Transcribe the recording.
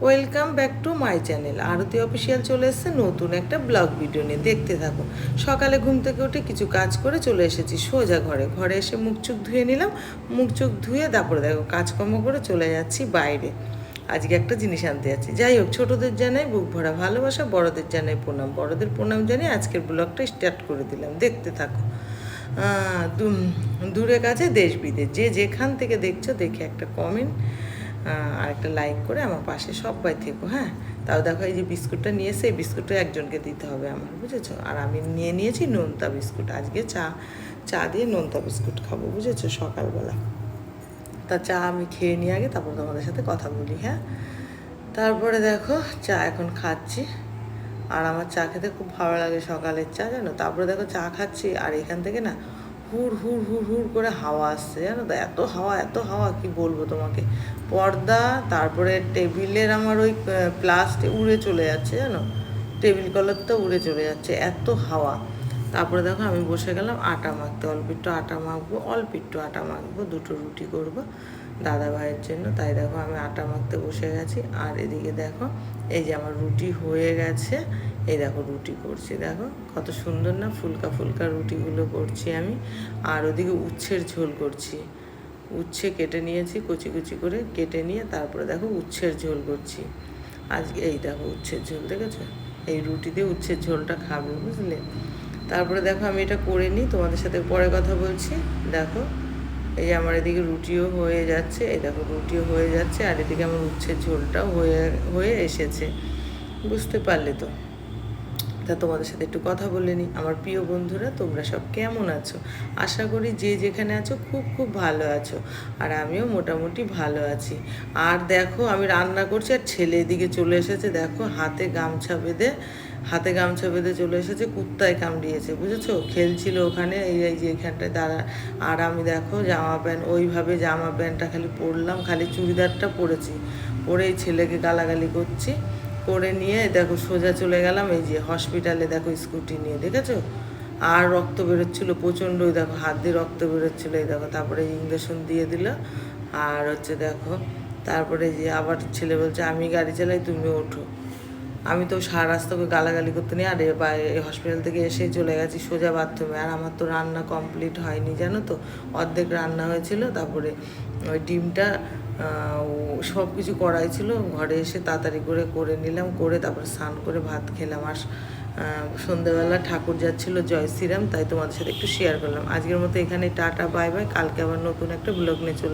Welcome back to my channel. Aarti official চলে এসেছে নতুন একটা ব্লগ ভিডিও নিয়ে, দেখতে থাকো। সকালে ঘুম থেকে উঠে কিছু কাজ করে চলে এসেছি সোজা ঘরে এসে মুখ চোখ ধুয়ে নিলাম। মুখ চোখ ধুয়ে তারপরে দেখো কাজকর্ম করে চলে যাচ্ছি বাইরে। আজকে একটা জিনিস আনতে যাচ্ছি। যাই হোক, ছোটোদের জানাই বুক ভরা ভালোবাসা, বড়দের জানাই প্রণাম। বড়দের প্রণাম জানিয়ে আজকের ব্লগটা স্টার্ট করে দিলাম, দেখতে থাকো। দূরে কাছে দেশ বিদেশ যে যেখান থেকে দেখছো দেখে একটা কমেন্ট আর একটা লাইক করে আমার পাশে সবাই থেকো। হ্যাঁ, তাও দেখো এই যে বিস্কুটটা নিয়ে এসে এই বিস্কুটটা একজনকে দিতে হবে আমার, বুঝেছো? আর আমি নিয়ে নিয়েছি নোনতা বিস্কুট। আজকে চা দিয়ে নোনতা বিস্কুট খাবো, বুঝেছো, সকালবেলা। তা চা আমি খেয়ে নিয়ে আগে তারপর তোমাদের সাথে কথা বলি। হ্যাঁ, তারপরে দেখো চা এখন খাচ্ছি। আর আমার চা খেতে খুব ভালো লাগে, সকালের চা, জানো। তারপরে দেখো চা খাচ্ছি আর এখান থেকে না হুড় হুড় হুড় হুড় করে হাওয়া আসছে, জানো তো। এত হাওয়া কি বলবো তোমাকে। পর্দা, তারপরে টেবিলের আমার ওই প্লাস্টিক উড়ে চলে যাচ্ছে, জানো। টেবিল কলারটা উড়ে চলে যাচ্ছে, এত হাওয়া। তারপরে দেখো আমি বসে গেলাম আটা মাখতে। অল্প একটু আটা মাখবো, দুটো রুটি করব দাদা ভাইয়ের জন্য। তাই দেখো আমি আটা মাখতে বসে গেছি। আর এদিকে দেখো এই যে আমার রুটি হয়ে গেছে। এই দেখো রুটি করছি, দেখো কত সুন্দর না, ফুলকা ফুলকা রুটিগুলো করছি আমি। আর ওদিকে উচ্ছের ঝোল করছি। উচ্ছে কেটে নিয়েছি, কুচি কুচি করে কেটে নিয়ে তারপরে দেখো উচ্ছের ঝোল করছি আজকে। এই দেখো উচ্ছের ঝোল, দেখেছো? এই রুটি দিয়ে উচ্ছের ঝোলটা খাবে, বুঝলে। তারপরে দেখো আমি এটা করে নিই, তোমাদের সাথে পরে কথা বলছি। দেখো এই যে আমার এদিকে রুটিও হয়ে যাচ্ছে, এই দেখো রুটিও হয়ে যাচ্ছে, আর এদিকে আমার উচ্ছের ঝোলটাও হয়ে হয়ে এসেছে, বুঝতে পারলে তো। তা তোমাদের সাথে একটু কথা বলে নিই। আমার প্রিয় বন্ধুরা, তোমরা সব কেমন আছো? আশা করি যে যেখানে আছো খুব খুব ভালো আছো। আর আমিও মোটামুটি ভালো আছি। আর দেখো আমি রান্না করছি আর ছেলে এদিকে চলে এসেছে, দেখো হাতে গামছা বেঁধে চলে এসেছে। কুত্তায় কামড়িয়েছে, বুঝেছো। খেলছিল ওখানে, এই যে এখানটায় দাঁড়া। আর আমি দেখো ওইভাবে জামা প্যান্টটা খালি পরলাম, খালি চুড়িদারটা পরেছি, পরে এই ছেলেকে গালাগালি করছি। করে নিয়ে দেখো সোজা চলে গেলাম এই যে হসপিটালে, দেখো স্কুটি নিয়ে, দেখেছো। আর রক্ত বেরোচ্ছিলো প্রচণ্ড, ওই দেখো হাত দিয়ে রক্ত বেরোচ্ছিলো, এই দেখো। তারপরে ইঞ্জেকশন দিয়ে দিল। আর হচ্ছে দেখো তারপরে যে আবার ছেলে বলছে আমি গাড়ি চালাই, তুমি ওঠো। আমি তো সারা রাস্তা করে গালাগালি করতে নিয়ে আর হসপিটাল থেকে এসে চলে গেছি সোজা বাথরুমে। আর আমার তো রান্না কমপ্লিট হয়নি, জানো তো, অর্ধেক রান্না হয়েছিল। তারপরে ওই ডিমটা সব কিছু করাই ছিল, ঘরে এসে তাড়াতাড়ি করে নিলাম, করে তারপরে স্নান করে ভাত খেলাম। আর সন্ধ্যেবেলা ঠাকুর যাচ্ছিল জয় শ্রীরাম, তাই তোমাদের সাথে একটু শেয়ার করলাম। আজকের মতো এখানে টাটা, বাই বাই। কালকে আবার নতুন একটা ব্লগ নিয়ে চলে